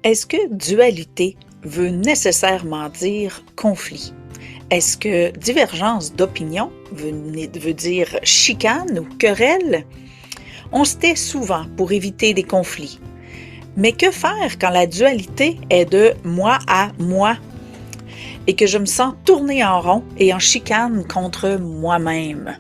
Est-ce que dualité veut nécessairement dire conflit? Est-ce que divergence d'opinion veut dire chicane ou querelle? On se tait souvent pour éviter des conflits. Mais que faire quand la dualité est de moi à moi et que je me sens tourner en rond et en chicane contre moi-même?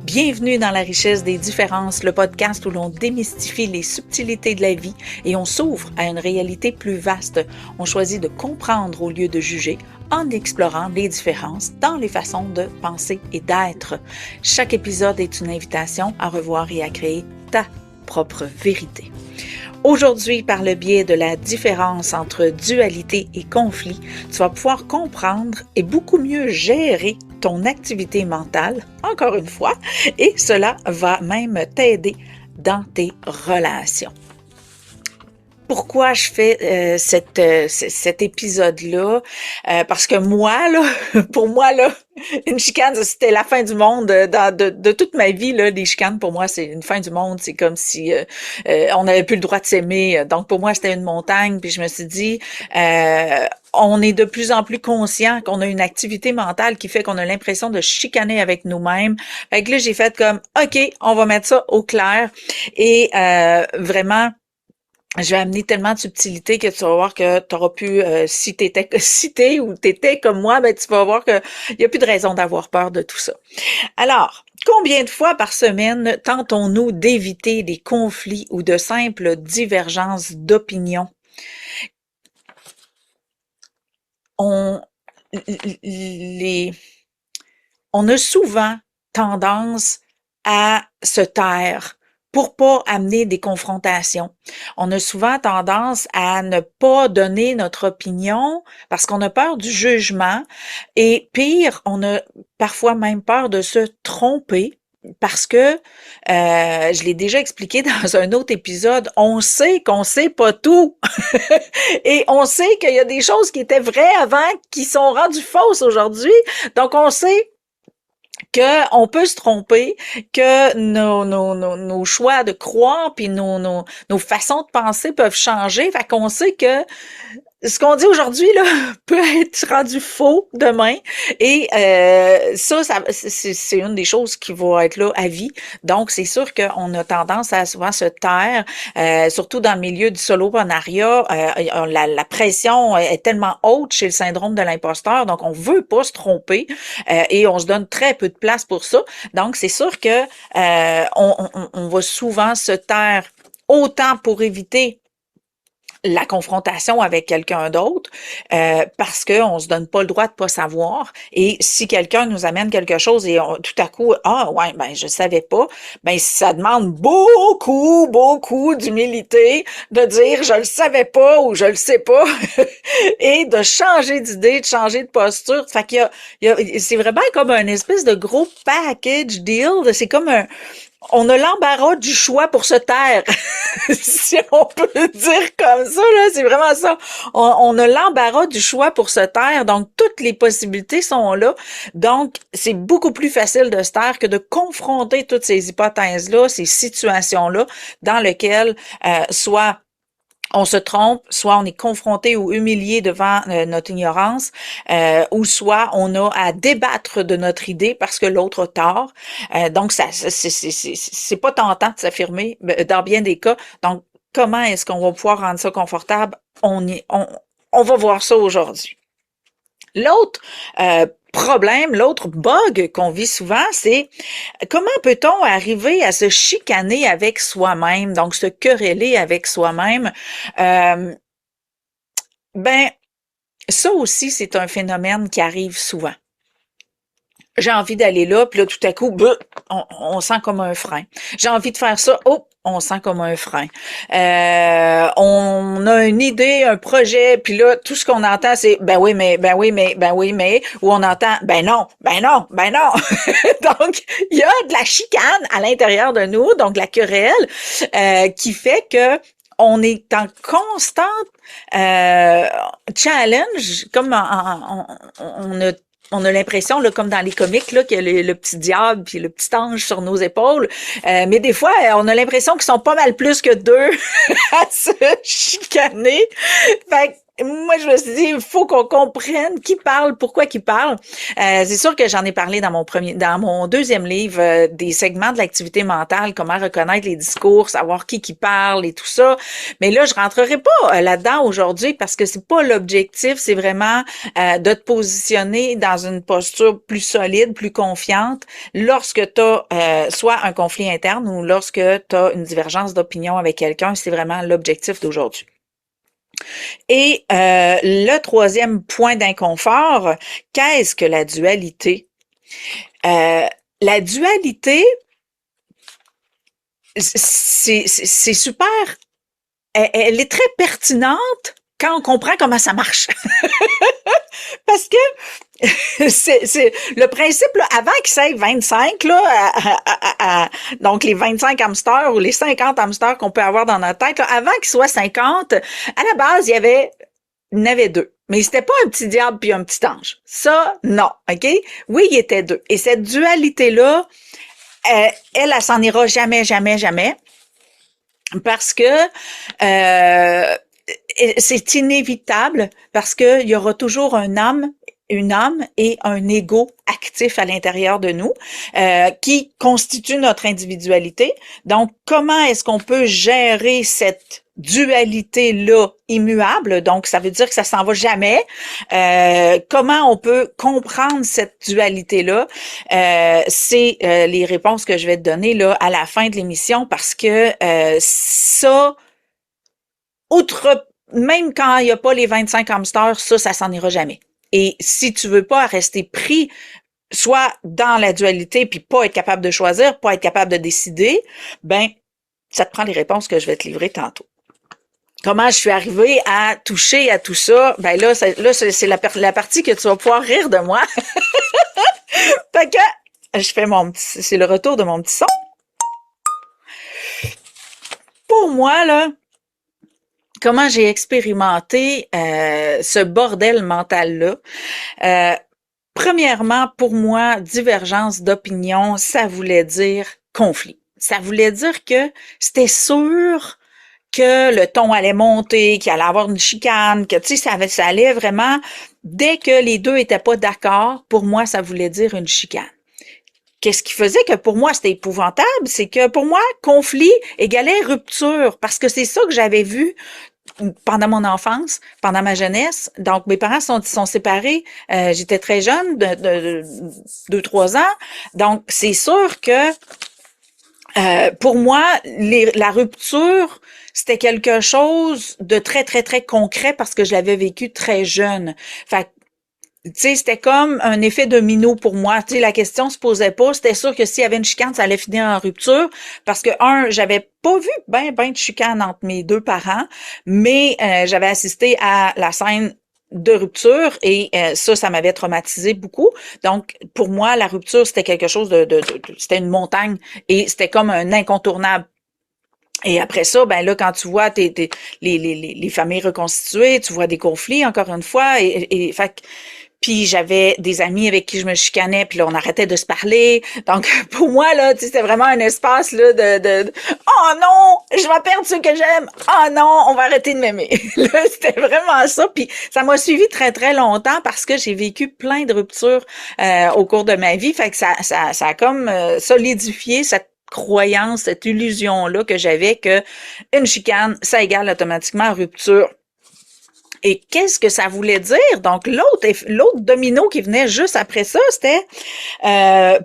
Bienvenue dans La richesse des différences, le podcast où l'on démystifie les subtilités de la vie et on s'ouvre à une réalité plus vaste. On choisit de comprendre au lieu de juger en explorant les différences dans les façons de penser et d'être. Chaque épisode est une invitation à revoir et à créer ta propre vérité. Aujourd'hui, par le biais de la différence entre dualité et conflit, tu vas pouvoir comprendre et beaucoup mieux gérer ton activité mentale, encore une fois, et cela va même t'aider dans tes relations. Pourquoi je fais cet épisode-là? Parce que moi, là, pour moi, là, une chicane, c'était la fin du monde. De toute ma vie, là, les chicanes, pour moi, c'est une fin du monde. C'est comme si on n'avait plus le droit de s'aimer. Donc, pour moi, c'était une montagne. Puis je me suis dit, on est de plus en plus conscient qu'on a une activité mentale qui fait qu'on a l'impression de chicaner avec nous-mêmes. Fait que là, j'ai fait comme, OK, on va mettre ça au clair. Et vraiment, je vais amener tellement de subtilité que tu vas voir que tu auras pu, si t'étais cité ou t'étais comme moi, ben tu vas voir que il y a plus de raison d'avoir peur de tout ça. Alors, combien de fois par semaine tentons-nous d'éviter des conflits ou de simples divergences d'opinion? On, les, on a souvent tendance à se taire pour pas amener des confrontations. On a souvent tendance à ne pas donner notre opinion parce qu'on a peur du jugement et pire, on a parfois même peur de se tromper parce que, je l'ai déjà expliqué dans un autre épisode, on sait qu'on sait pas tout et on sait qu'il y a des choses qui étaient vraies avant qui sont rendues fausses aujourd'hui. Donc on sait que on peut se tromper, que nos choix de croire puis nos façons de penser peuvent changer. Fait qu'on sait que ce qu'on dit aujourd'hui là peut être rendu faux demain et ça c'est une des choses qui va être là à vie. Donc c'est sûr qu'on a tendance à souvent se taire, surtout dans le milieu du soloprenariat. La pression est tellement haute chez le syndrome de l'imposteur, donc on veut pas se tromper et on se donne très peu de place pour ça. Donc c'est sûr que on va souvent se taire autant pour éviter la confrontation avec quelqu'un d'autre parce que on se donne pas le droit de pas savoir et si quelqu'un nous amène quelque chose et tout à coup ben je savais pas, ben ça demande beaucoup d'humilité de dire je le savais pas ou je le sais pas et de changer d'idée, de changer de posture. Fait c'est vraiment comme un espèce de gros package deal, c'est comme on a l'embarras du choix pour se taire, si on peut le dire comme ça, là, c'est vraiment ça. On a l'embarras du choix pour se taire, donc toutes les possibilités sont là. Donc, c'est beaucoup plus facile de se taire que de confronter toutes ces hypothèses-là, ces situations-là, dans lesquelles soit on se trompe, soit on est confronté ou humilié devant notre ignorance, ou soit on a à débattre de notre idée parce que l'autre a tort. Donc, c'est pas tentant de s'affirmer dans bien des cas. Donc, comment est-ce qu'on va pouvoir rendre ça confortable? On va voir ça aujourd'hui. L'autre problème, l'autre bug qu'on vit souvent, c'est comment peut-on arriver à se chicaner avec soi-même, donc se quereller avec soi-même? Ben, ça aussi, c'est un phénomène qui arrive souvent. J'ai envie d'aller là, puis là, tout à coup, on sent comme un frein. J'ai envie de faire ça, on sent comme un frein. On a une idée, un projet, puis là, tout ce qu'on entend, c'est ben oui, mais, ou on entend ben non. Donc, il y a de la chicane à l'intérieur de nous, donc la querelle, qui fait que on est en constante challenge, comme on a on a l'impression, là, comme dans les comics, là, qu'il y a le petit diable puis le petit ange sur nos épaules. Mais des fois, on a l'impression qu'ils sont pas mal plus que deux à se chicaner. Fait que moi, je me suis dit, il faut qu'on comprenne qui parle, pourquoi qui parle. C'est sûr que j'en ai parlé dans mon deuxième livre, des segments de l'activité mentale, comment reconnaître les discours, savoir qui parle et tout ça. Mais là, je rentrerai pas là-dedans aujourd'hui parce que c'est pas l'objectif. C'est vraiment de te positionner dans une posture plus solide, plus confiante lorsque tu as soit un conflit interne ou lorsque tu as une divergence d'opinion avec quelqu'un. C'est vraiment l'objectif d'aujourd'hui. Et le troisième point d'inconfort, qu'est-ce que la dualité? La dualité, c'est super, elle est très pertinente quand on comprend comment ça marche. Parce que c'est le principe, là, avant qu'il s'aille 25, là, donc les 25 hamsters ou les 50 hamsters qu'on peut avoir dans notre tête, là, avant qu'il soit 50, à la base, il y en avait deux. Mais c'était pas un petit diable puis un petit ange. Ça, non, OK? Oui, il était deux. Et cette dualité-là, elle s'en ira jamais, jamais, jamais. Parce que c'est inévitable, parce qu'il y aura toujours une âme et un ego actif à l'intérieur de nous qui constitue notre individualité. Donc, comment est-ce qu'on peut gérer cette dualité-là immuable? Donc, ça veut dire que ça s'en va jamais. Comment on peut comprendre cette dualité-là? C'est les réponses que je vais te donner là à la fin de l'émission parce que ça, outre, même quand il n'y a pas les 25 hamsters, ça s'en ira jamais. Et si tu veux pas rester pris soit dans la dualité puis pas être capable de choisir, pas être capable de décider, ben ça te prend les réponses que je vais te livrer tantôt. Comment je suis arrivée à toucher à tout ça? Ben là, c'est la partie que tu vas pouvoir rire de moi. Fait que je fais c'est le retour de mon petit son. Pour moi, là, comment j'ai expérimenté ce bordel mental-là. Premièrement, pour moi, divergence d'opinion, ça voulait dire conflit. Ça voulait dire que c'était sûr que le ton allait monter, qu'il allait avoir une chicane, que tu sais, ça allait vraiment, dès que les deux étaient pas d'accord, pour moi, ça voulait dire une chicane. Qu'est-ce qui faisait que pour moi, c'était épouvantable? C'est que pour moi, conflit égalait rupture, parce que c'est ça que j'avais vu pendant mon enfance, pendant ma jeunesse. Donc, mes parents sont séparés. J'étais très jeune, de 2-3 ans. Donc, c'est sûr que pour moi, la rupture, c'était quelque chose de très, très, très concret parce que je l'avais vécu très jeune. Fait tu sais, c'était comme un effet domino pour moi. Tu sais, la question se posait pas. C'était sûr que s'il y avait une chicane, ça allait finir en rupture. Parce que, j'avais pas vu ben de chicane entre mes deux parents, mais j'avais assisté à la scène de rupture et ça m'avait traumatisé beaucoup. Donc, pour moi, la rupture, c'était quelque chose c'était une montagne et c'était comme un incontournable. Et après ça, ben là, quand tu vois les familles reconstituées, tu vois des conflits, encore une fois, et fait puis j'avais des amis avec qui je me chicanais, puis là, on arrêtait de se parler. Donc, pour moi, là, tu sais, c'était vraiment un espace, là, de oh non, je vais perdre ceux que j'aime. Oh non, on va arrêter de m'aimer. Là, c'était vraiment ça. Puis ça m'a suivi très, très longtemps parce que j'ai vécu plein de ruptures au cours de ma vie. Fait que ça a comme solidifié cette croyance, cette illusion-là que j'avais que une chicane, ça égale automatiquement rupture. Et qu'est-ce que ça voulait dire? Donc, l'autre domino qui venait juste après ça, c'était,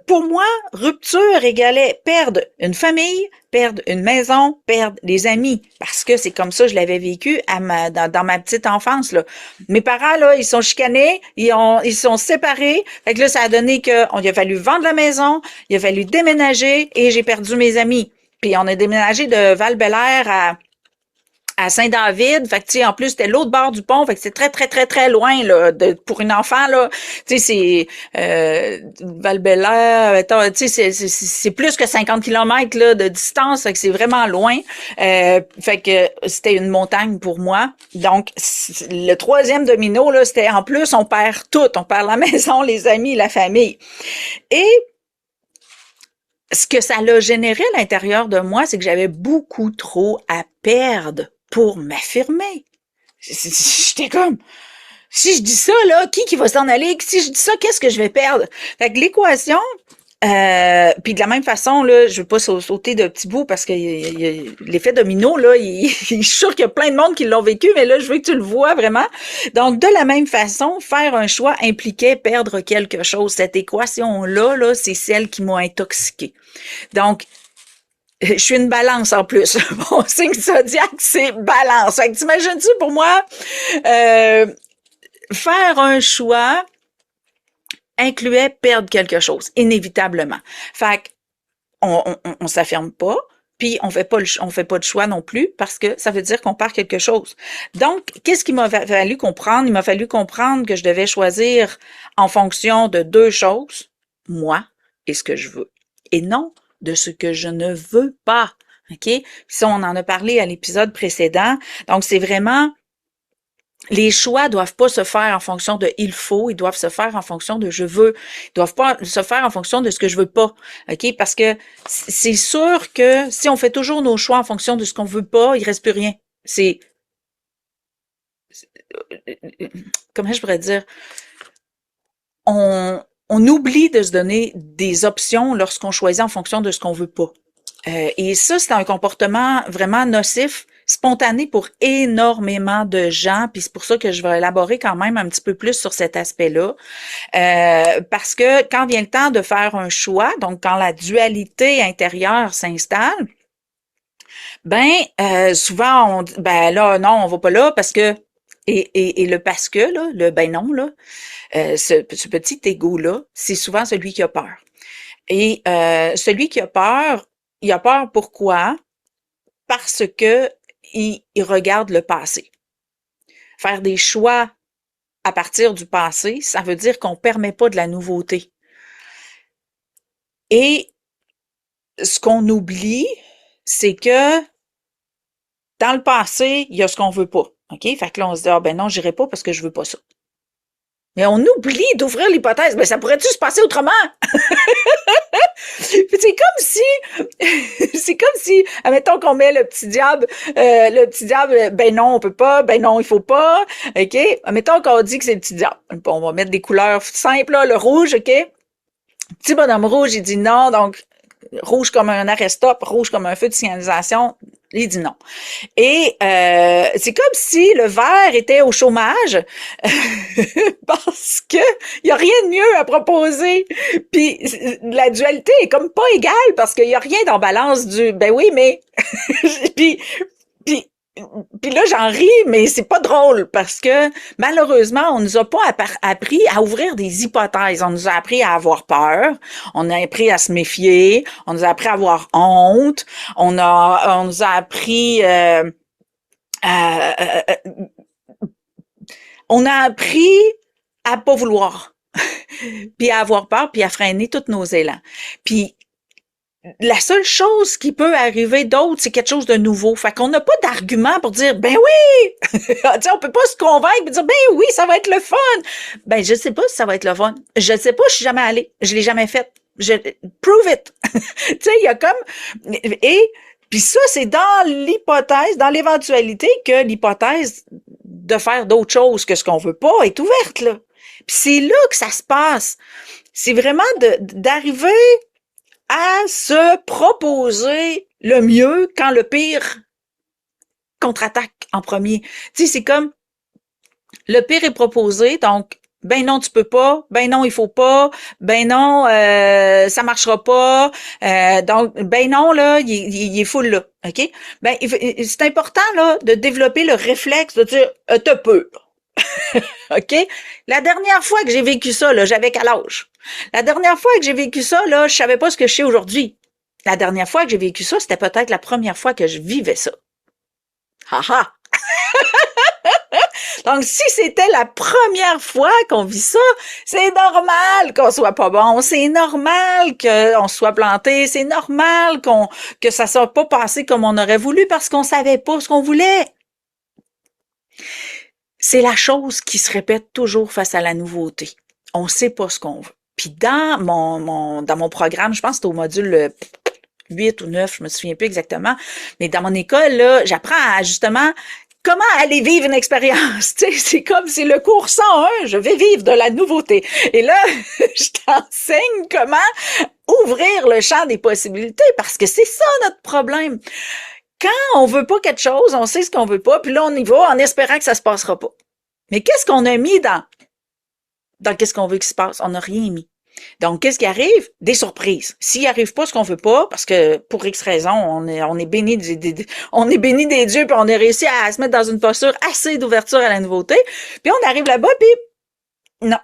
pour moi, rupture égalait perdre une famille, perdre une maison, perdre des amis. Parce que c'est comme ça que je l'avais vécu dans ma petite enfance, là. Mes parents, là, ils sont chicanés, ils sont séparés. Fait que là, ça a donné il a fallu vendre la maison, il a fallu déménager et j'ai perdu mes amis. Puis on a déménagé de Val-Bélair à Saint-David, fait que tu sais, en plus c'était l'autre bord du pont, fait que c'est très très très très loin là pour une enfant là, tu sais c'est Val-Bélair, tu sais c'est plus que 50 kilomètres là de distance, fait que c'est vraiment loin. Fait que c'était une montagne pour moi. Donc le troisième domino là, c'était en plus on perd tout, on perd la maison, les amis, la famille. Et ce que ça l'a généré à l'intérieur de moi, c'est que j'avais beaucoup trop à perdre pour m'affirmer. J'étais comme, si je dis ça, là, qui va s'en aller? Si je dis ça, qu'est-ce que je vais perdre? Fait que l'équation, puis de la même façon, là, je veux pas sauter de petits bouts parce que l'effet domino, là, je suis sûre qu'il y a plein de monde qui l'ont vécu, mais là, je veux que tu le vois vraiment. Donc, de la même façon, faire un choix impliquait perdre quelque chose. Cette équation-là, là, c'est celle qui m'a intoxiquée. Donc, je suis une balance en plus. Mon signe zodiaque, c'est balance. Fait que t'imagines-tu pour moi, faire un choix incluait perdre quelque chose, inévitablement. Fait on s'affirme pas, puis on fait pas de choix non plus parce que ça veut dire qu'on perd quelque chose. Donc, qu'est-ce qu'il m'a fallu comprendre? Il m'a fallu comprendre que je devais choisir en fonction de deux choses, moi et ce que je veux, et non de ce que je ne veux pas. OK? Ça, on en a parlé à l'épisode précédent. Donc, c'est vraiment les choix doivent pas se faire en fonction de il faut, ils doivent se faire en fonction de je veux. Ils doivent pas se faire en fonction de ce que je veux pas. OK? Parce que c'est sûr que si on fait toujours nos choix en fonction de ce qu'on veut pas, il reste plus rien. Comment je pourrais dire? On oublie de se donner des options lorsqu'on choisit en fonction de ce qu'on veut pas. Et ça, c'est un comportement vraiment nocif, spontané pour énormément de gens, puis c'est pour ça que je vais élaborer quand même un petit peu plus sur cet aspect-là. Parce que quand vient le temps de faire un choix, donc quand la dualité intérieure s'installe, souvent on dit ben là non, on va pas là parce que et le parce que là, le ben non là, ce petit égo-là, c'est souvent celui qui a peur. Et celui qui a peur, il a peur pourquoi? Parce que il regarde le passé. Faire des choix à partir du passé, ça veut dire qu'on permet pas de la nouveauté. Et ce qu'on oublie, c'est que dans le passé, il y a ce qu'on veut pas. OK? Fait que là, on se dit, ah ben non, j'irai pas parce que je veux pas ça. Mais on oublie d'ouvrir l'hypothèse. Ben, ça pourrait-tu se passer autrement? C'est comme si, admettons qu'on met le petit diable, ben non, on peut pas, ben non, il faut pas, OK? Admettons qu'on dit que c'est le petit diable. On va mettre des couleurs simples, là, le rouge, OK? Petit bonhomme rouge, il dit non, donc rouge comme un arrêt-stop, rouge comme un feu de signalisation, il dit non. Et c'est comme si le vert était au chômage parce que il y a rien de mieux à proposer. Puis la dualité est comme pas égale parce qu'il y a rien dans balance du ben oui mais puis puis puis là, j'en ris, mais c'est pas drôle parce que malheureusement, on nous a pas appris à ouvrir des hypothèses. On nous a appris à avoir peur, on a appris à se méfier, on nous a appris à avoir honte, on nous a appris on a appris à pas vouloir, puis à avoir peur, puis à freiner tous nos élans. Puis la seule chose qui peut arriver d'autre, c'est quelque chose de nouveau. Fait qu'on n'a pas d'argument pour dire, ben oui! On peut pas se convaincre et dire, ben oui, ça va être le fun! Ben, je sais pas si ça va être le fun. Je sais pas, je suis jamais allée. Je l'ai jamais fait. Prove it! Tu sais, il y a comme, et, puis ça, c'est dans l'hypothèse, dans l'éventualité que l'hypothèse de faire d'autres choses que ce qu'on veut pas est ouverte, là. Puis c'est là que ça se passe. C'est vraiment d'arriver à se proposer le mieux quand le pire contre-attaque en premier. Tu sais, c'est comme le pire est proposé, donc ben non, tu peux pas, ben non, il faut pas, ben non, ça marchera pas, donc ben non, là, il est full là, OK? Ben, c'est important, là, de développer le réflexe de dire, te peux. OK? La dernière fois que j'ai vécu ça, là, j'avais quel âge? La dernière fois que j'ai vécu ça, là, je savais pas ce que je sais aujourd'hui. La dernière fois que j'ai vécu ça, c'était peut-être la première fois que je vivais ça. Haha! Donc, si c'était la première fois qu'on vit ça, c'est normal qu'on soit pas bon, c'est normal qu'on soit planté, c'est normal que ça soit pas passé comme on aurait voulu parce qu'on savait pas ce qu'on voulait. C'est la chose qui se répète toujours face à la nouveauté. On sait pas ce qu'on veut. Puis dans mon programme, je pense que c'est au module 8 ou 9, je me souviens plus exactement, mais dans mon école, là, j'apprends à justement comment aller vivre une expérience. Tu sais, c'est le cours 101, je vais vivre de la nouveauté. Et là, je t'enseigne comment ouvrir le champ des possibilités parce que c'est ça notre problème. Quand on veut pas quelque chose, on sait ce qu'on veut pas, puis là on y va en espérant que ça se passera pas. Mais qu'est-ce qu'on a mis dans qu'est-ce qu'on veut qu'il se passe? On n'a rien mis. Donc, qu'est-ce qui arrive? Des surprises. S'il arrive pas ce qu'on veut pas, parce que pour X raison, on est béni on est béni des dieux, puis on a réussi à se mettre dans une posture assez d'ouverture à la nouveauté, puis on arrive là-bas, puis non.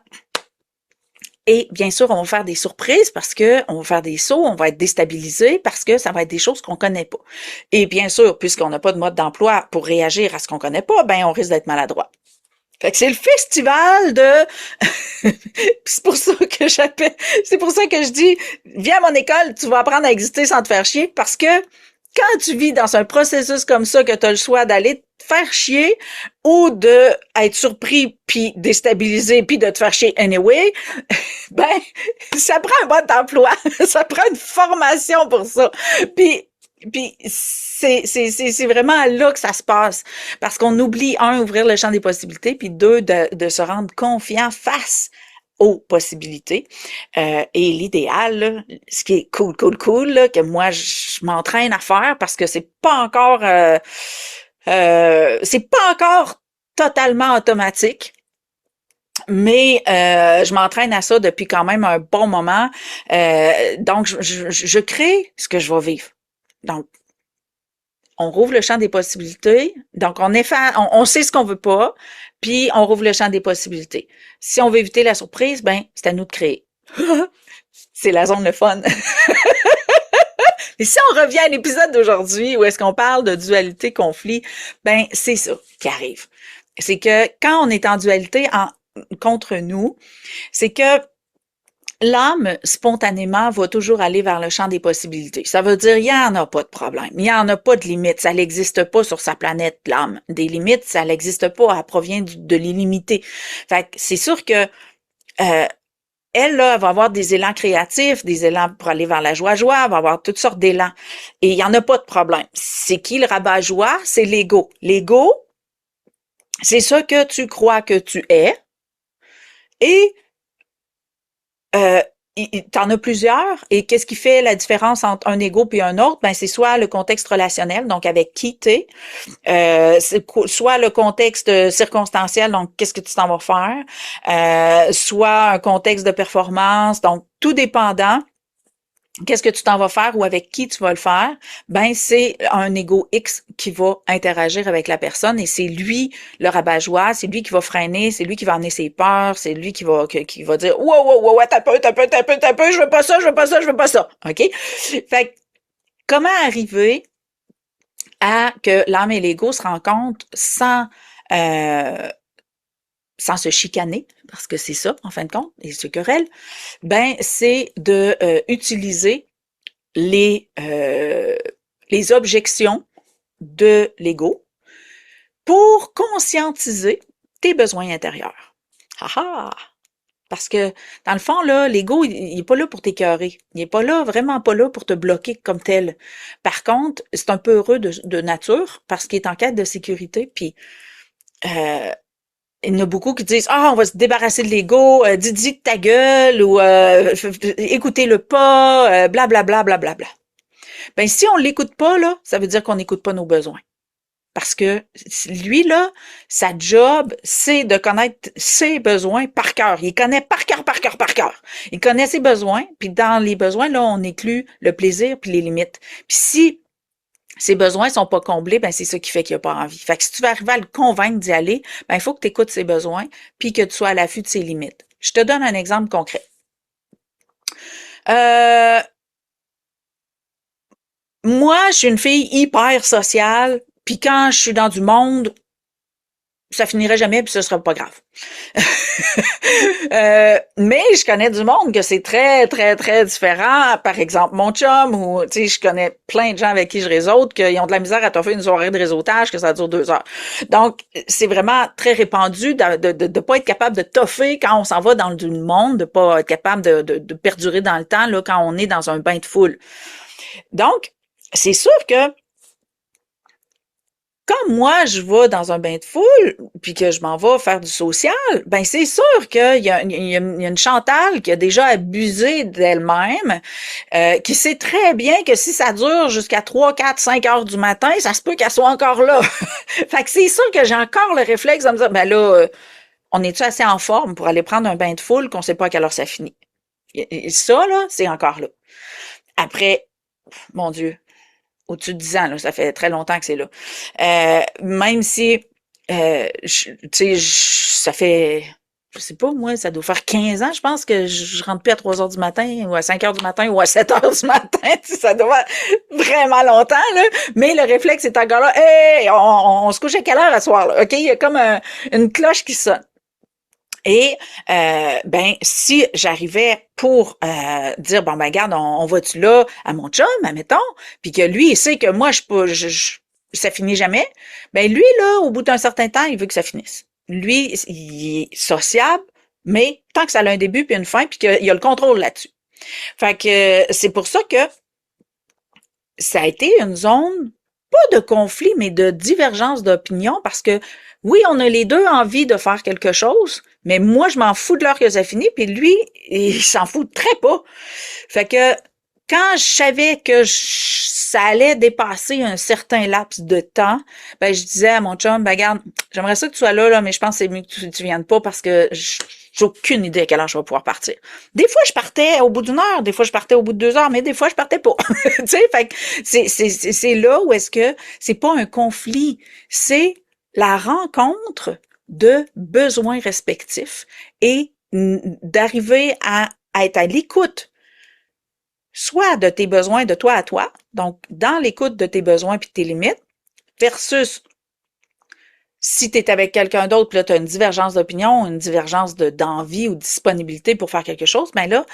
Et bien sûr, on va faire des surprises parce que on va faire des sauts, on va être déstabilisé parce que ça va être des choses qu'on connaît pas. Et bien sûr, puisqu'on n'a pas de mode d'emploi pour réagir à ce qu'on connaît pas, ben on risque d'être maladroit. Fait que c'est le festival de c'est pour ça que c'est pour ça que je dis viens à mon école, tu vas apprendre à exister sans te faire chier parce que quand tu vis dans un processus comme ça que tu as le choix d'aller te faire chier ou de être surpris puis déstabilisé puis de te faire chier anyway, ben ça prend un mode d'emploi, ça prend une formation pour ça. Puis c'est vraiment là que ça se passe. Parce qu'on oublie, un, ouvrir le champ des possibilités, puis deux, de se rendre confiant face aux possibilités. Et l'idéal, là, ce qui est cool, là, que moi, je m'entraîne à faire parce que c'est pas encore totalement automatique. Mais je m'entraîne à ça depuis quand même un bon moment. Donc, je crée ce que je vais vivre. Donc, on rouvre le champ des possibilités. Donc, on sait ce qu'on veut pas, puis on rouvre le champ des possibilités. Si on veut éviter la surprise, ben, c'est à nous de créer. C'est la zone de fun. Et si on revient à l'épisode d'aujourd'hui, où est-ce qu'on parle de dualité, conflit, ben, c'est ça qui arrive. C'est que quand on est en dualité contre nous, c'est que l'âme, spontanément, va toujours aller vers le champ des possibilités. Ça veut dire, il n'y en a pas de problème. Il n'y en a pas de limite. Ça n'existe pas sur sa planète, l'âme. Des limites, ça n'existe pas. Elle provient de l'illimité. Fait que c'est sûr que, elle, là, elle va avoir des élans créatifs, des élans pour aller vers la joie, elle va avoir toutes sortes d'élans. Et il n'y en a pas de problème. C'est qui le rabat-joie? C'est l'ego. L'ego, c'est ce que tu crois que tu es. Et t'en as plusieurs. Et qu'est-ce qui fait la différence entre un ego puis un autre? Ben, c'est soit le contexte relationnel, donc avec qui t'es, soit le contexte circonstanciel, donc qu'est-ce que tu t'en vas faire, soit un contexte de performance, donc tout dépendant. Qu'est-ce que tu t'en vas faire ou avec qui tu vas le faire? Ben, c'est un ego X qui va interagir avec la personne et c'est lui le rabat-joie, c'est lui qui va freiner, c'est lui qui va amener ses peurs, c'est lui qui va dire wow, t'as peu, je veux pas ça, je veux pas ça, je veux pas ça. OK? Fait que, comment arriver à que l'âme et l'ego se rencontrent sans se chicaner, parce que c'est ça, en fin de compte, et se querellent, ben, c'est de utiliser les objections de l'ego pour conscientiser tes besoins intérieurs. Haha! Parce que, dans le fond, là, l'ego, il est pas là pour t'écœurer. Il est pas là, vraiment pas là pour te bloquer comme tel. Par contre, c'est un peu heureux de nature parce qu'il est en quête de sécurité, puis il y en a beaucoup qui disent on va se débarrasser de l'ego, dis de ta gueule ou écoutez-le pas, bla bla bla bla bla bla. Ben si on l'écoute pas là, ça veut dire qu'on n'écoute pas nos besoins. Parce que lui là, sa job, c'est de connaître ses besoins par cœur. Il connaît par cœur. Il connaît ses besoins, puis dans les besoins là, on inclut le plaisir puis les limites. Puis si ses besoins sont pas comblés, ben c'est ça qui fait qu'il a pas envie. Fait que si tu veux arriver à le convaincre d'y aller, ben il faut que tu écoutes ses besoins puis que tu sois à l'affût de ses limites. Je te donne un exemple concret. Moi, je suis une fille hyper sociale, puis quand je suis dans du monde, ça finirait jamais, puis ce serait pas grave. Mais je connais du monde que c'est très, très, très différent. Par exemple, mon chum, ou, tu sais, je connais plein de gens avec qui je réseaute, qu'ils ont de la misère à toffer une soirée de réseautage, que ça dure 2 heures. Donc, c'est vraiment très répandu de pas être capable de toffer quand on s'en va dans le monde, de pas être capable de perdurer dans le temps, là, quand on est dans un bain de foule. Donc, c'est sûr que quand moi je vais dans un bain de foule puis que je m'en vais faire du social, ben c'est sûr qu'il y a une Chantal qui a déjà abusé d'elle-même, qui sait très bien que si ça dure jusqu'à 3, 4, 5 heures du matin, ça se peut qu'elle soit encore là. Fait que c'est sûr que j'ai encore le réflexe de me dire, ben là, on est-tu assez en forme pour aller prendre un bain de foule qu'on sait pas à quelle heure ça finit? Et ça, là, c'est encore là. Après, mon Dieu, au-dessus de 10 ans, là, ça fait très longtemps que c'est là. Même si, tu sais, ça fait, je sais pas, moi, ça doit faire 15 ans, je pense que je rentre plus à 3 heures du matin, ou à 5 heures du matin, ou à 7 heures du matin, ça doit faire vraiment longtemps, là. Mais le réflexe est encore là. Hey, on se couche à quelle heure à soir, là? OK? Il y a comme une cloche qui sonne. Et ben si j'arrivais pour dire bon ben regarde on va-tu là à mon chum admettons puis que lui il sait que moi ça finit jamais, ben lui là au bout d'un certain temps il veut que ça finisse. Lui il est sociable mais tant que ça a un début puis une fin puis qu'il a le contrôle là-dessus. Fait que c'est pour ça que ça a été une zone, pas de conflit, mais de divergence d'opinion, parce que oui, on a les deux envie de faire quelque chose, mais moi, je m'en fous de l'heure que ça finit, puis lui, il s'en fout très pas. Fait que quand je savais que ça allait dépasser un certain laps de temps, ben je disais à mon chum, ben regarde, j'aimerais ça que tu sois là, mais je pense que c'est mieux que tu viennes pas parce que j'ai aucune idée à quelle heure je vais pouvoir partir. Des fois, je partais au bout d'une heure, des fois, je partais au bout de 2 heures, mais des fois, je partais pas. Tu sais, fait que c'est là où est-ce que c'est pas un conflit, c'est la rencontre de besoins respectifs et d'arriver à être à l'écoute soit de tes besoins de toi à toi, donc dans l'écoute de tes besoins puis de tes limites, versus si tu es avec quelqu'un d'autre, puis là, tu as une divergence d'opinion, une divergence d'envie ou de disponibilité pour faire quelque chose, ben là,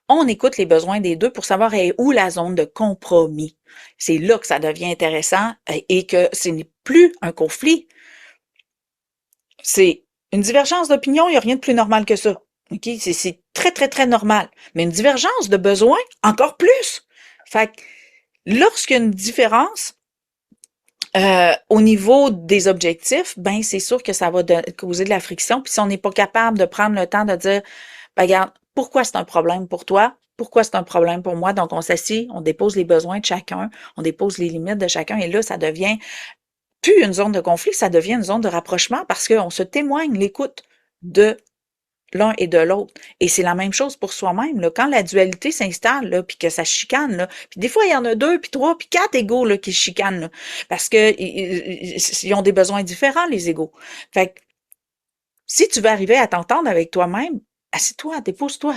on écoute les besoins des deux pour savoir où la zone de compromis. C'est là que ça devient intéressant et que ce n'est plus un conflit. C'est une divergence d'opinion, il n'y a rien de plus normal que ça. OK? C'est très, très, très normal. Mais une divergence de besoin, encore plus. Fait que lorsqu'il y a une différence, au niveau des objectifs, ben c'est sûr que ça va causer de la friction. Puis si on n'est pas capable de prendre le temps de dire, ben regarde, pourquoi c'est un problème pour toi? Pourquoi c'est un problème pour moi? Donc, on s'assied, on dépose les besoins de chacun, on dépose les limites de chacun, et là, ça devient plus une zone de conflit, ça devient une zone de rapprochement parce qu'on se témoigne l'écoute de l'un et de l'autre. Et c'est la même chose pour soi-même. Là. Quand la dualité s'installe, là, puis que ça chicane, là, puis des fois, il y en a 2, puis 3, puis 4 égaux là, qui chicanent, là, parce que ils ont des besoins différents, les égaux. Fait que si tu veux arriver à t'entendre avec toi-même, assieds-toi, dépose-toi.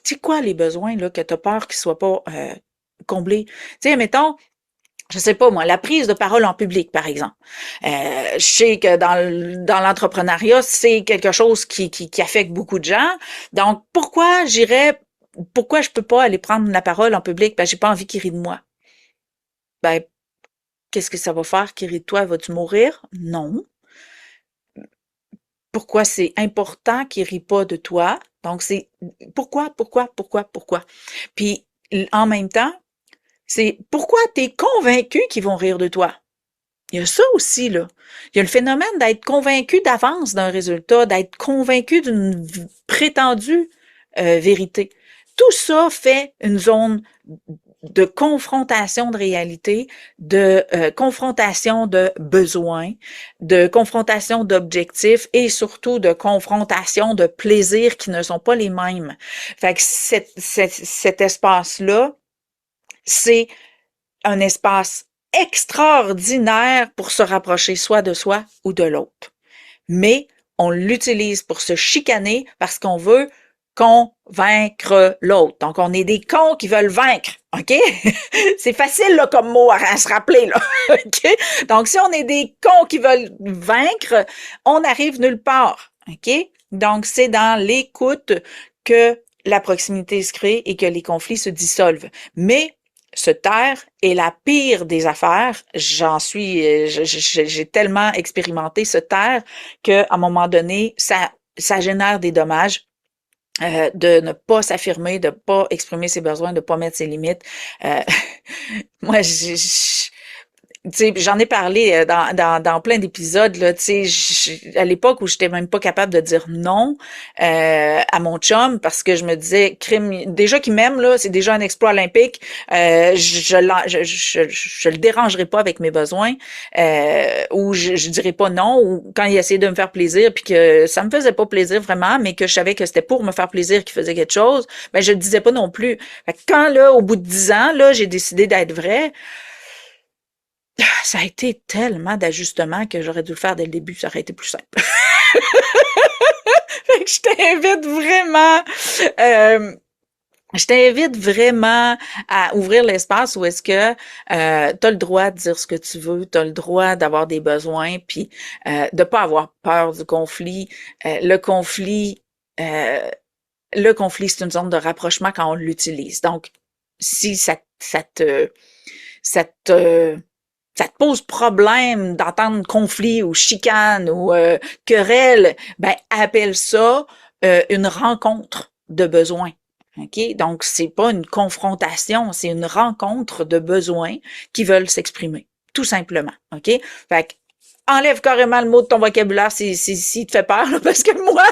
C'est quoi les besoins là, que tu as peur qu'ils soient pas comblés? Tu sais, mettons, je sais pas moi, la prise de parole en public, par exemple. Je sais que dans l'entrepreneuriat, c'est quelque chose qui affecte beaucoup de gens. Donc, pourquoi je peux pas aller prendre la parole en public? Ben, j'ai pas envie qu'il rie de moi. Ben, qu'est-ce que ça va faire qu'il rit de toi? Vas-tu mourir? Non. Pourquoi c'est important qu'il rit pas de toi? Donc, c'est pourquoi? Puis, en même temps, c'est pourquoi tu es convaincu qu'ils vont rire de toi? Il y a ça aussi, là. Il y a le phénomène d'être convaincu d'avance d'un résultat, d'être convaincu d'une prétendue vérité. Tout ça fait une zone de confrontation de réalité, de confrontation de besoins, de confrontation d'objectifs et surtout de confrontation de plaisirs qui ne sont pas les mêmes. Fait que cet espace-là, c'est un espace extraordinaire pour se rapprocher soit de soi ou de l'autre. Mais on l'utilise pour se chicaner parce qu'on veut qu'on vaincre l'autre. Donc, on est des cons qui veulent vaincre, OK? C'est facile, là, comme mot à se rappeler, là, OK? Donc, si on est des cons qui veulent vaincre, on n'arrive nulle part, OK? Donc, c'est dans l'écoute que la proximité se crée et que les conflits se dissolvent. Mais se taire est la pire des affaires. J'ai tellement expérimenté se taire qu'à un moment donné, ça génère des dommages. De ne pas s'affirmer, de pas exprimer ses besoins, de pas mettre ses limites. Euh, moi, tu sais, j'en ai parlé dans plein d'épisodes là. Tu sais, à l'époque où j'étais même pas capable de dire non à mon chum parce que je me disais, crime, déjà qu'il m'aime là, c'est déjà un exploit olympique. Je le dérangerai pas avec mes besoins, ou je dirais pas non, ou quand il essayait de me faire plaisir puis que ça me faisait pas plaisir vraiment, mais que je savais que c'était pour me faire plaisir qu'il faisait quelque chose, ben je le disais pas non plus. Fait que quand là, au bout de 10 ans là, j'ai décidé d'être vraie. Ça a été tellement d'ajustements que j'aurais dû le faire dès le début, ça aurait été plus simple. Fait que je t'invite vraiment à ouvrir l'espace où est-ce que tu as le droit de dire ce que tu veux, tu as le droit d'avoir des besoins, puis de pas avoir peur du conflit. Euh, le conflit, c'est une zone de rapprochement quand on l'utilise. Donc, si ça te ça te pose problème d'entendre conflit ou chicane ou querelle, ben appelle ça une rencontre de besoins. OK? Donc, c'est pas une confrontation, c'est une rencontre de besoins qui veulent s'exprimer. Tout simplement. OK? Fait que enlève carrément le mot de ton vocabulaire s'il te fait peur, là, parce que moi,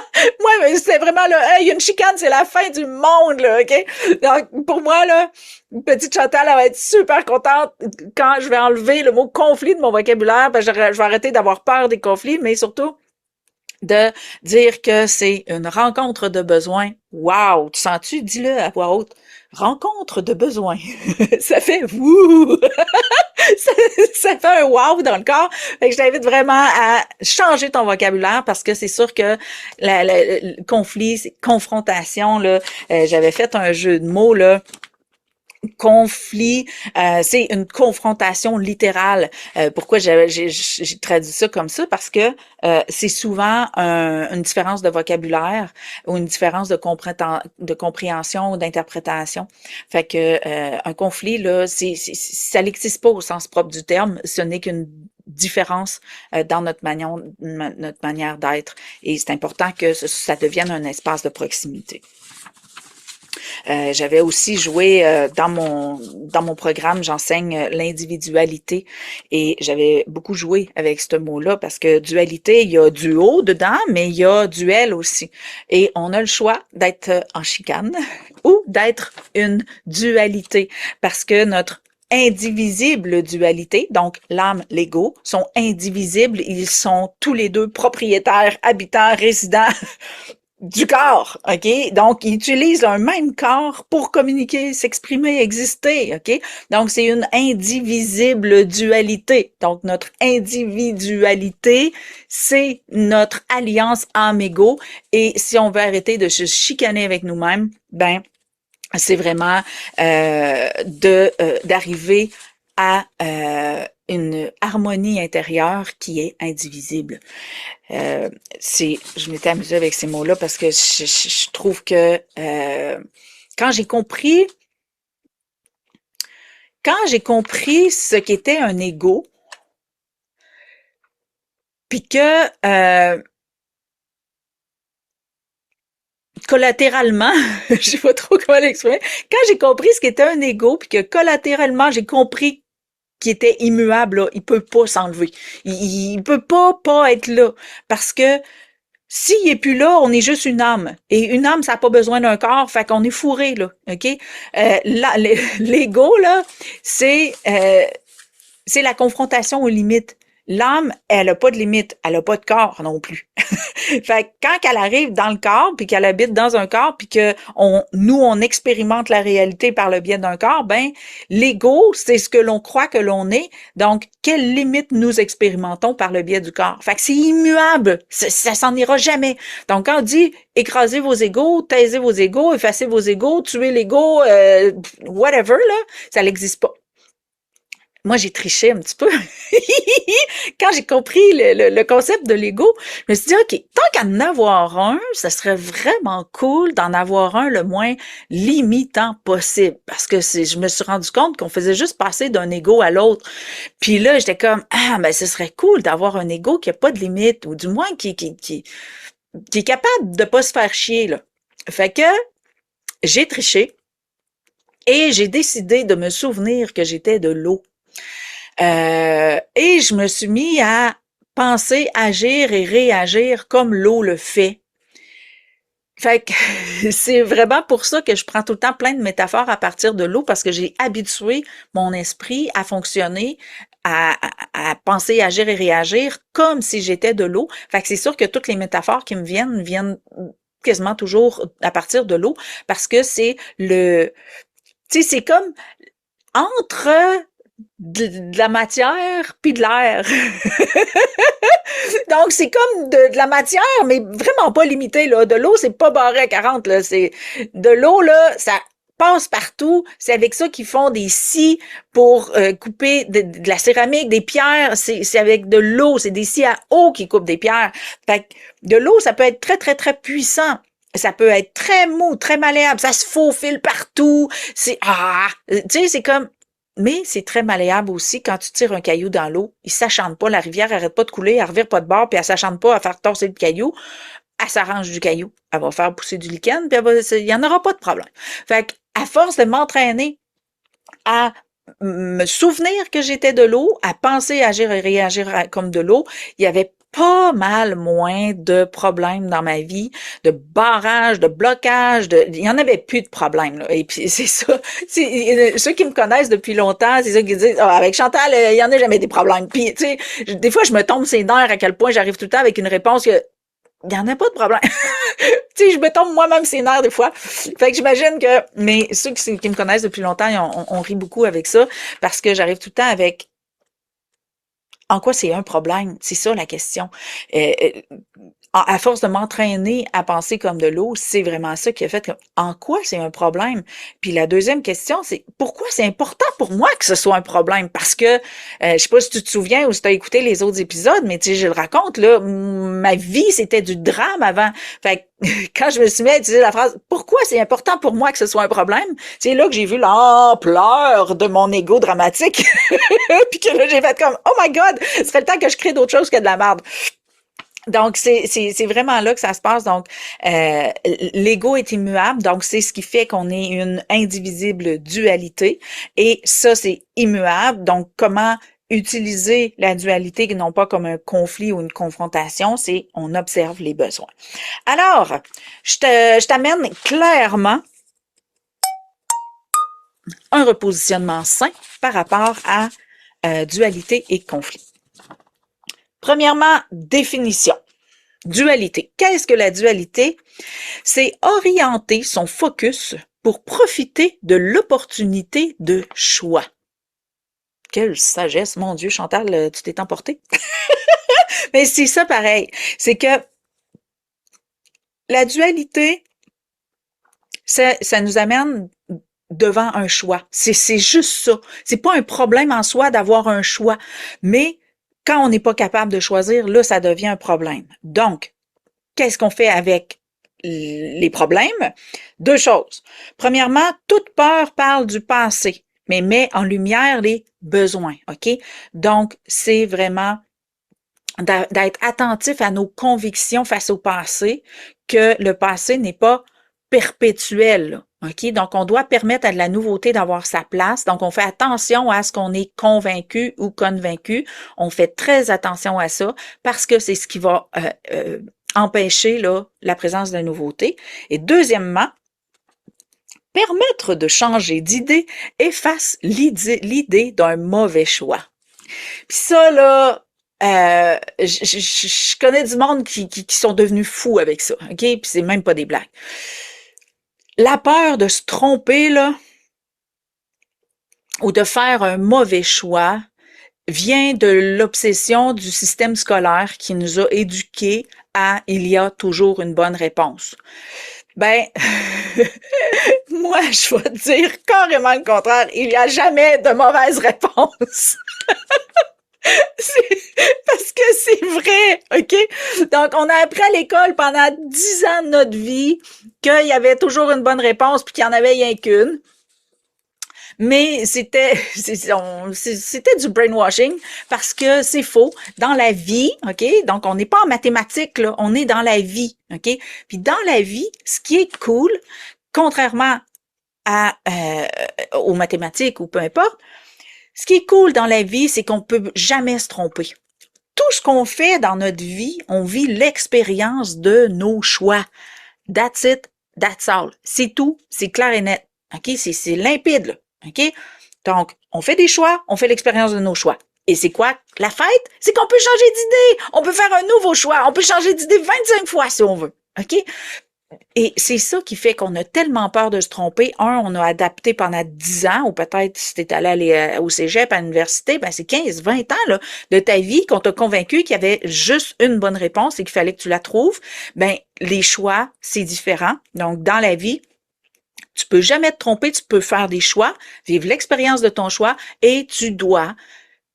c'est vraiment là, hey, une chicane, c'est la fin du monde, là, OK? Donc, pour moi, là, petite Chantal, elle va être super contente quand je vais enlever le mot conflit de mon vocabulaire, parce que je vais arrêter d'avoir peur des conflits, mais surtout, de dire que c'est une rencontre de besoins. Wow! Tu sens-tu? Dis-le à voix haute. Rencontre de besoins. Ça fait wouh! ça, ça fait un wow dans le corps. Fait que je t'invite vraiment à changer ton vocabulaire parce que c'est sûr que le conflit, confrontation, là, j'avais fait un jeu de mots, là. Conflit, c'est une confrontation littérale. Pourquoi j'ai traduit ça comme ça? Parce que c'est souvent une différence de vocabulaire ou une différence de compréhension ou d'interprétation. Fait que un conflit, là, ça n'existe pas au sens propre du terme. Ce n'est qu'une différence dans notre manière d'être. Et c'est important que ça devienne un espace de proximité. J'avais aussi joué dans mon programme, j'enseigne l'individualité et j'avais beaucoup joué avec ce mot-là parce que dualité, il y a duo dedans, mais il y a duel aussi. Et on a le choix d'être en chicane ou d'être une dualité parce que notre indivisible dualité, donc l'âme, l'ego, sont indivisibles. Ils sont tous les deux propriétaires, habitants, résidents du corps, OK? Donc, ils utilisent un même corps pour communiquer, s'exprimer, exister, OK? Donc, c'est une indivisible dualité. Donc, notre individualité, c'est notre alliance âme-ego. Et si on veut arrêter de se chicaner avec nous-mêmes, ben, c'est vraiment d'arriver à une harmonie intérieure qui est indivisible. Je m'étais amusée avec ces mots-là parce que je trouve que quand j'ai compris ce qu'était un ego, puis que collatéralement, je sais pas trop comment l'exprimer, quand j'ai compris ce qu'était un ego, puis que collatéralement j'ai compris qui était immuable, là, il peut pas s'enlever. Il peut pas être là. Parce que s'il est plus là, on est juste une âme. Et une âme, ça n'a pas besoin d'un corps, fait qu'on est fourré, là. OK? L'ego, là, c'est la confrontation aux limites. L'âme, elle a pas de limite, elle a pas de corps non plus. Fait que quand elle arrive dans le corps, puis qu'elle habite dans un corps, puis que nous, on expérimente la réalité par le biais d'un corps, ben, l'ego, c'est ce que l'on croit que l'on est. Donc, quelles limites nous expérimentons par le biais du corps? Fait que c'est immuable. Ça s'en ira jamais. Donc, quand on dit écrasez vos égos, taisez vos égos, effacez vos égos, tuez l'ego, whatever, là, ça n'existe pas. Moi, j'ai triché un petit peu. Quand j'ai compris le concept de l'ego, je me suis dit, OK, tant qu'à en avoir un, ça serait vraiment cool d'en avoir un le moins limitant possible. Parce que je me suis rendu compte qu'on faisait juste passer d'un ego à l'autre. Puis là, j'étais comme, ah, ben, ce serait cool d'avoir un ego qui a pas de limite, ou du moins qui est capable de pas se faire chier, là. Fait que j'ai triché et j'ai décidé de me souvenir que j'étais de l'eau. Et je me suis mis à penser, agir et réagir comme l'eau le fait. Fait que c'est vraiment pour ça que je prends tout le temps plein de métaphores à partir de l'eau, parce que j'ai habitué mon esprit à fonctionner, à penser, agir et réagir comme si j'étais de l'eau. Fait que c'est sûr que toutes les métaphores qui me viennent quasiment toujours à partir de l'eau, parce que c'est tu sais, c'est comme entre de la matière puis de l'air. Donc, c'est comme de la matière, mais vraiment pas limité, là. De l'eau, c'est pas barré à 40, là. C'est, de l'eau, là, ça passe partout. C'est avec ça qu'ils font des scies pour couper de la céramique, des pierres. C'est avec de l'eau. C'est des scies à eau qui coupent des pierres. Fait que de l'eau, ça peut être très, très, très puissant. Ça peut être très mou, très malléable. Ça se faufile partout. Tu sais, c'est comme, mais c'est très malléable aussi. Quand tu tires un caillou dans l'eau, il s'achante pas. La rivière arrête pas de couler, elle revire pas de bord, puis elle s'achante pas à faire torser le caillou. Elle s'arrange du caillou. Elle va faire pousser du lichen, puis il y en aura pas de problème. Fait que, à force de m'entraîner à me souvenir que j'étais de l'eau, à penser, agir et réagir comme de l'eau, il y avait pas mal moins de problèmes dans ma vie, de barrages, de blocages, il y en avait plus de problèmes, là. Et puis, c'est ça. Ceux qui me connaissent depuis longtemps, c'est ça qui disent, ah, avec Chantal, il y en a jamais des problèmes. Puis, tu sais, des fois, je me tombe ses nerfs à quel point j'arrive tout le temps avec une réponse que, il y en a pas de problème. Tu sais, je me tombe moi-même ses nerfs des fois. Fait que j'imagine que, mais ceux qui me connaissent depuis longtemps, on rit beaucoup avec ça, parce que j'arrive tout le temps avec, en quoi c'est un problème? C'est ça la question. Euh, euh, à force de m'entraîner à penser comme de l'eau, c'est vraiment ça qui a fait que, en quoi c'est un problème? Puis la deuxième question, c'est pourquoi c'est important pour moi que ce soit un problème? Parce que, je sais pas si tu te souviens ou si tu as écouté les autres épisodes, mais tu sais, je le raconte, là, ma vie, c'était du drame avant. Fait que, quand je me suis mis à utiliser la phrase « Pourquoi c'est important pour moi que ce soit un problème? » C'est là que j'ai vu l'ampleur de mon ego dramatique. Puis que là, j'ai fait comme « Oh my God! Ce serait le temps que je crée d'autres choses que de la merde. » Donc, c'est vraiment là que ça se passe. Donc, l'ego est immuable. Donc, c'est ce qui fait qu'on est une indivisible dualité. Et ça, c'est immuable. Donc, comment utiliser la dualité non pas comme un conflit ou une confrontation, c'est on observe les besoins. Alors, je t'amène clairement un repositionnement sain par rapport à dualité et conflit. Premièrement, définition. Dualité. Qu'est-ce que la dualité? C'est orienter son focus pour profiter de l'opportunité de choix. Quelle sagesse, mon Dieu, Chantal, tu t'es emportée. Mais c'est ça pareil. C'est que la dualité, ça nous amène devant un choix. C'est juste ça. C'est pas un problème en soi d'avoir un choix. Mais quand on n'est pas capable de choisir, là, ça devient un problème. Donc, qu'est-ce qu'on fait avec les problèmes? Deux choses. Premièrement, toute peur parle du passé, mais met en lumière les besoins, OK? Donc, c'est vraiment d'être attentif à nos convictions face au passé, que le passé n'est pas perpétuel, OK? Donc, on doit permettre à de la nouveauté d'avoir sa place. Donc, on fait attention à ce qu'on est convaincu ou convaincu. On fait très attention à ça parce que c'est ce qui va empêcher là, la présence de la nouveauté. Et deuxièmement, permettre de changer d'idée efface l'idée d'un mauvais choix. Puis ça, là, Je connais du monde qui sont devenus fous avec ça, OK? Puis c'est même pas des blagues. La peur de se tromper, là, ou de faire un mauvais choix, vient de l'obsession du système scolaire qui nous a éduqués à il y a toujours une bonne réponse. Ben, moi, je vais te dire carrément le contraire. Il n'y a jamais de mauvaise réponse. Parce que c'est vrai, OK? Donc, on a appris à l'école pendant 10 ans de notre vie qu'il y avait toujours une bonne réponse puis qu'il n'y en avait rien qu'une. Mais c'était du brainwashing parce que c'est faux. Dans la vie, OK? Donc, on n'est pas en mathématiques, là. On est dans la vie, OK? Puis dans la vie, ce qui est cool, contrairement aux mathématiques ou peu importe, ce qui est cool dans la vie, c'est qu'on peut jamais se tromper. Tout ce qu'on fait dans notre vie, on vit l'expérience de nos choix. That's it, that's all. C'est tout, c'est clair et net. OK? C'est limpide, là. OK? Donc, on fait des choix, on fait l'expérience de nos choix. Et c'est quoi la fête? C'est qu'on peut changer d'idée. On peut faire un nouveau choix. On peut changer d'idée 25 fois si on veut. OK? Et c'est ça qui fait qu'on a tellement peur de se tromper. On a adapté pendant 10 ans, ou peut-être si t'es allé aller au cégep, à l'université, ben c'est 15, 20 ans là, de ta vie qu'on t'a convaincu qu'il y avait juste une bonne réponse et qu'il fallait que tu la trouves. Ben, les choix, c'est différent. Donc, dans la vie, tu peux jamais te tromper, tu peux faire des choix, vivre l'expérience de ton choix et tu dois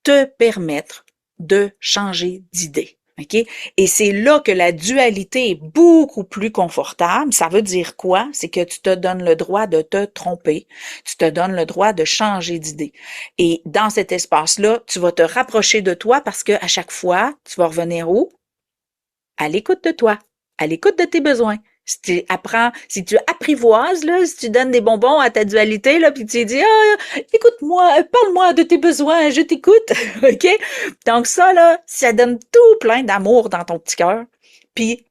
te permettre de changer d'idée. OK? Et c'est là que la dualité est beaucoup plus confortable. Ça veut dire quoi? C'est que tu te donnes le droit de te tromper. Tu te donnes le droit de changer d'idée. Et dans cet espace-là, tu vas te rapprocher de toi parce que à chaque fois, tu vas revenir où? À l'écoute de toi, à l'écoute de tes besoins. Si tu apprivoises, là, si tu donnes des bonbons à ta dualité, là, puis tu dis, écoute-moi, parle-moi de tes besoins, je t'écoute, OK? Donc ça, là, ça donne tout plein d'amour dans ton petit cœur. Puis,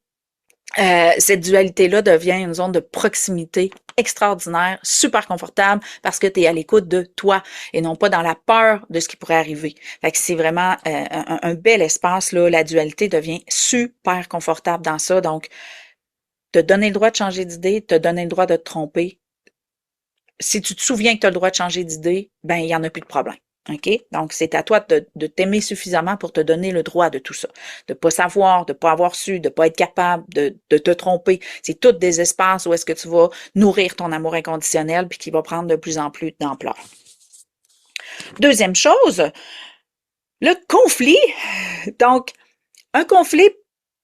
cette dualité-là devient une zone de proximité extraordinaire, super confortable, parce que tu es à l'écoute de toi et non pas dans la peur de ce qui pourrait arriver. Fait que c'est vraiment un bel espace, là. La dualité devient super confortable dans ça. Donc, te donner le droit de changer d'idée, te donner le droit de te tromper. Si tu te souviens que tu as le droit de changer d'idée, ben il n'y en a plus de problème. OK? Donc, c'est à toi de t'aimer suffisamment pour te donner le droit de tout ça. De pas savoir, de pas avoir su, de pas être capable, de te tromper. C'est tous des espaces où est-ce que tu vas nourrir ton amour inconditionnel puis qui va prendre de plus en plus d'ampleur. Deuxième chose, le conflit. Donc, un conflit,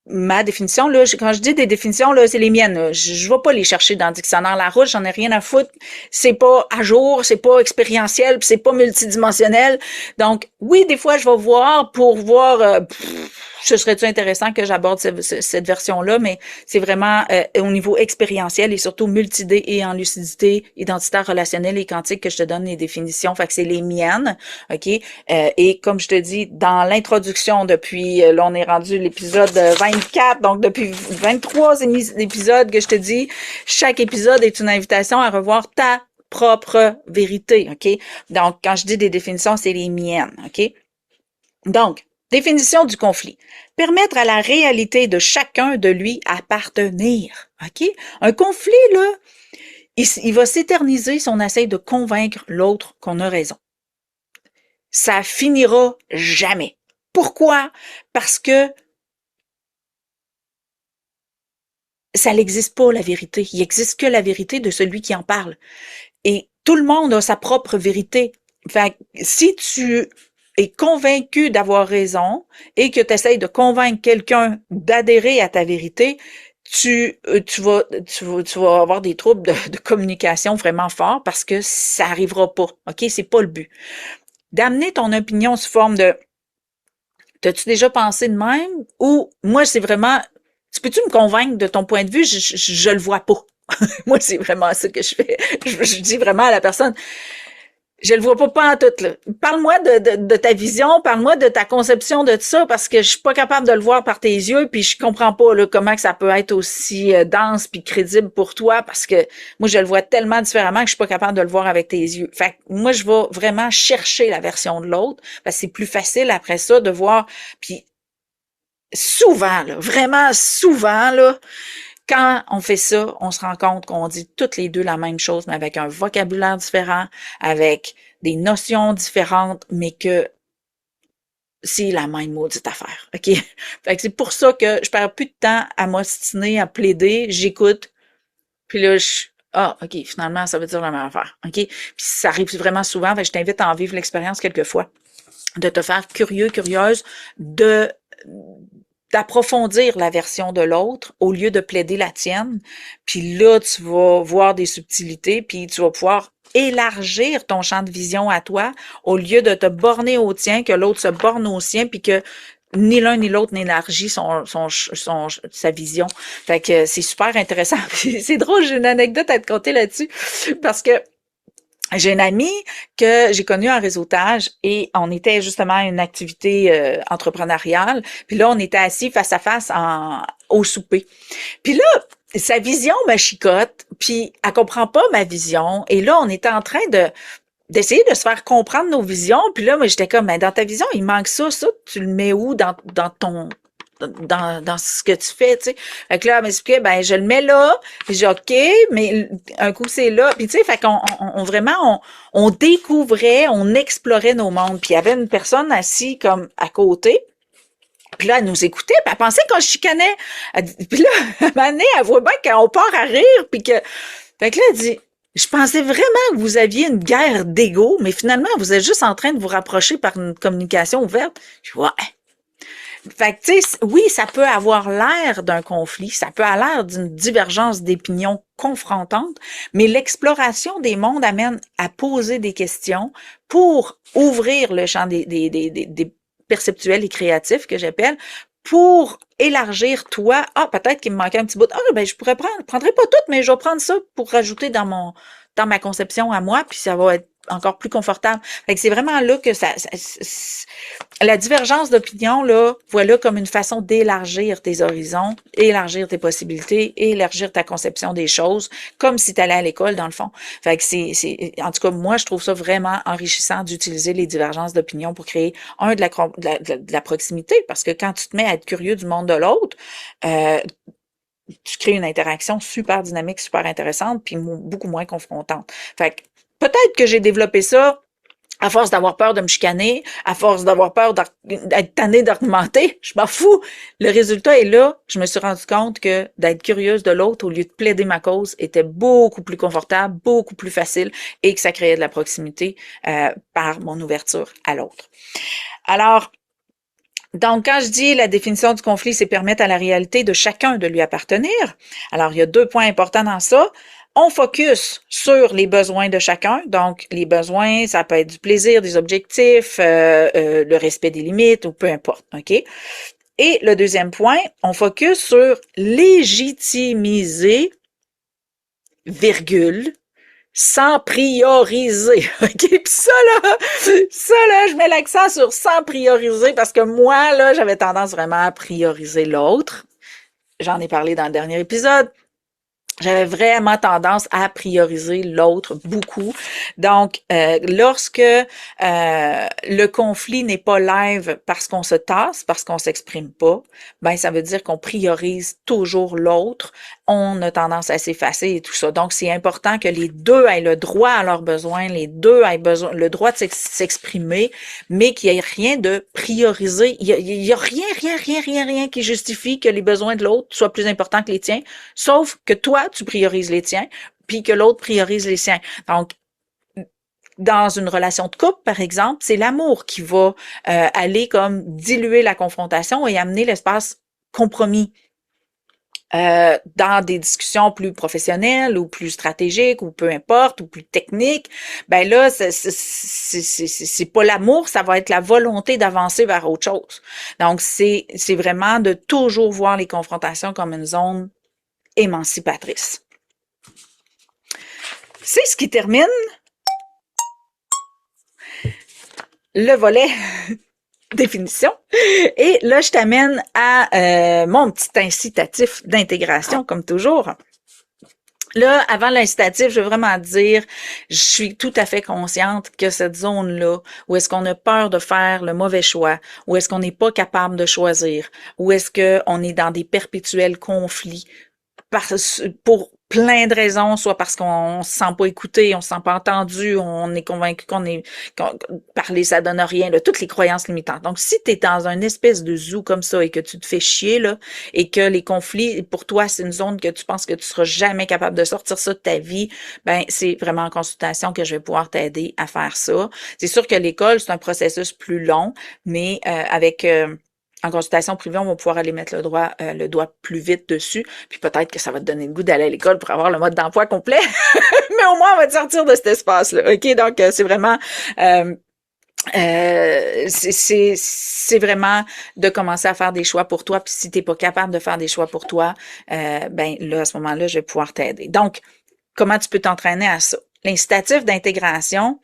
ma définition, là, quand je dis des définitions, là, c'est les miennes. Là. Je vais pas les chercher dans le dictionnaire Larousse, j'en ai rien à foutre. C'est pas à jour, c'est pas expérientiel, puis c'est pas multidimensionnel. Donc, oui, des fois, je vais voir pour voir ce serait-tu intéressant que j'aborde cette version-là, mais c'est vraiment au niveau expérientiel et surtout multidé et en lucidité, identitaire, relationnelle et quantique que je te donne les définitions. Fait que c'est les miennes, OK? Et comme je te dis, dans l'introduction, depuis, là, on est rendu l'épisode 24, donc depuis 23 épisodes que je te dis, chaque épisode est une invitation à revoir ta propre vérité, OK? Donc, quand je dis des définitions, c'est les miennes, OK? Donc, définition du conflit. Permettre à la réalité de chacun de lui appartenir. OK? Un conflit, là, il va s'éterniser si on essaie de convaincre l'autre qu'on a raison. Ça finira jamais. Pourquoi? Parce que ça n'existe pas, la vérité. Il n'existe que la vérité de celui qui en parle. Et tout le monde a sa propre vérité. Fait que si tu es convaincu d'avoir raison et que tu essaies de convaincre quelqu'un d'adhérer à ta vérité, tu vas avoir des troubles de communication vraiment forts parce que ça arrivera pas. OK? C'est pas le but. D'amener ton opinion sous forme de t'as-tu déjà pensé de même? Ou moi, c'est vraiment peux-tu me convaincre de ton point de vue? Je le vois pas. Moi, c'est vraiment ça que je fais. Je dis vraiment à la personne, Je le vois pas en tout, là. Parle-moi de ta vision, parle-moi de ta conception de ça, parce que je suis pas capable de le voir par tes yeux, puis je comprends pas là, comment que ça peut être aussi dense puis crédible pour toi, parce que moi, je le vois tellement différemment que je suis pas capable de le voir avec tes yeux. Fait que moi, je vais vraiment chercher la version de l'autre, parce que c'est plus facile après ça de voir. Puis souvent, là, vraiment souvent, là, quand on fait ça, on se rend compte qu'on dit toutes les deux la même chose, mais avec un vocabulaire différent, avec des notions différentes, mais que c'est la même maudite affaire, OK? Fait que c'est pour ça que je perds plus de temps à m'ostiner, à plaider, j'écoute, puis là, ah, OK, finalement, ça veut dire la même affaire, OK? Puis ça arrive vraiment souvent, fait que je t'invite à en vivre l'expérience quelquefois, de te faire curieux, curieuse, de d'approfondir la version de l'autre au lieu de plaider la tienne. Puis là, tu vas voir des subtilités, puis tu vas pouvoir élargir ton champ de vision à toi au lieu de te borner au tien, que l'autre se borne au sien, puis que ni l'un ni l'autre n'élargit sa vision. Fait que c'est super intéressant. C'est drôle, j'ai une anecdote à te conter là-dessus, parce que j'ai une amie que j'ai connue en réseautage et on était justement à une activité entrepreneuriale. Puis là, on était assis face à face au souper. Puis là, sa vision me chicote, puis elle comprend pas ma vision. Et là, on était en train d'essayer de se faire comprendre nos visions. Puis là, moi, j'étais comme, mais dans ta vision, il manque ça, tu le mets où dans ton dans ce que tu fais, tu sais. Fait que là, elle m'expliquait, ben, je le mets là, puis j'ai OK, mais un coup, c'est là. Puis, tu sais, fait qu'on vraiment, on découvrait, on explorait nos mondes. Puis, il y avait une personne assise comme à côté. Puis là, elle nous écoutait, puis elle pensait qu'on chicanait. Puis là, à un moment donné, elle voit bien qu'on part à rire, puis que... Fait que là, elle dit, je pensais vraiment que vous aviez une guerre d'ego, mais finalement, vous êtes juste en train de vous rapprocher par une communication ouverte. Je dis, ouais. Fait que, tu sais, oui, ça peut avoir l'air d'un conflit, ça peut avoir l'air d'une divergence d'opinion confrontante, mais l'exploration des mondes amène à poser des questions pour ouvrir le champ des perceptuels et créatifs que j'appelle, pour élargir toi. Ah, peut-être qu'il me manquait un petit bout. Ah, ben, prendrais pas tout, mais je vais prendre ça pour rajouter dans ma conception à moi, puis ça va être encore plus confortable. Fait que c'est vraiment là que la divergence d'opinion, là, voilà comme une façon d'élargir tes horizons, élargir tes possibilités, élargir ta conception des choses, comme si tu allais à l'école, dans le fond. Fait que en tout cas, moi, je trouve ça vraiment enrichissant d'utiliser les divergences d'opinion pour créer, de la proximité, parce que quand tu te mets à être curieux du monde de l'autre, tu crées une interaction super dynamique, super intéressante, puis beaucoup moins confrontante. Fait que peut-être que j'ai développé ça à force d'avoir peur de me chicaner, à force d'avoir peur d'être tannée d'argumenter, je m'en fous. Le résultat est là. Je me suis rendu compte que d'être curieuse de l'autre au lieu de plaider ma cause était beaucoup plus confortable, beaucoup plus facile et que ça créait de la proximité par mon ouverture à l'autre. Alors, donc, quand je dis la définition du conflit, c'est permettre à la réalité de chacun de lui appartenir. Alors, il y a 2 points importants dans ça. On focus sur les besoins de chacun. Donc, les besoins, ça peut être du plaisir, des objectifs, le respect des limites ou peu importe. OK? Et le deuxième point, on focus sur légitimiser, virgule, sans prioriser. OK? Puis ça, là, je mets l'accent sur sans prioriser parce que moi, là, j'avais tendance vraiment à prioriser l'autre. J'en ai parlé dans le dernier épisode. J'avais vraiment tendance à prioriser l'autre beaucoup. Donc, lorsque le conflit n'est pas live parce qu'on se tasse, parce qu'on s'exprime pas, ben ça veut dire qu'on priorise toujours l'autre. On a tendance à s'effacer et tout ça. Donc, c'est important que les deux aient le droit à leurs besoins, les deux aient besoin, le droit de s'exprimer, mais qu'il n'y ait rien de priorisé. Il y a rien qui justifie que les besoins de l'autre soient plus importants que les tiens, sauf que toi, tu priorises les tiens, puis que l'autre priorise les siens. Donc, dans une relation de couple, par exemple, c'est l'amour qui va aller comme diluer la confrontation et amener l'espace compromis. Dans des discussions plus professionnelles ou plus stratégiques ou peu importe ou plus techniques, ben là c'est pas l'amour, ça va être la volonté d'avancer vers autre chose. Donc c'est vraiment de toujours voir les confrontations comme une zone émancipatrice. C'est ce qui termine le volet définition. Et là, je t'amène à mon petit incitatif d'intégration, comme toujours. Là, avant l'incitatif, je veux vraiment dire, je suis tout à fait consciente que cette zone-là, où est-ce qu'on a peur de faire le mauvais choix, où est-ce qu'on n'est pas capable de choisir, où est-ce qu'on est dans des perpétuels conflits, pour plein de raisons, soit parce qu'on se sent pas écouté, on se sent pas entendu, on est convaincu qu'on parler ça donne rien, là, toutes les croyances limitantes. Donc si tu es dans une espèce de zoo comme ça et que tu te fais chier là et que les conflits pour toi c'est une zone que tu penses que tu seras jamais capable de sortir ça de ta vie, ben c'est vraiment en consultation que je vais pouvoir t'aider à faire ça. C'est sûr que l'école c'est un processus plus long, mais en consultation privée, on va pouvoir aller mettre le doigt plus vite dessus, puis peut-être que ça va te donner le goût d'aller à l'école pour avoir le mode d'emploi complet, mais au moins on va te sortir de cet espace-là, ok? Donc c'est vraiment c'est vraiment de commencer à faire des choix pour toi, puis si t'es pas capable de faire des choix pour toi, ben là à ce moment-là, je vais pouvoir t'aider. Donc comment tu peux t'entraîner à ça? L'incitatif d'intégration,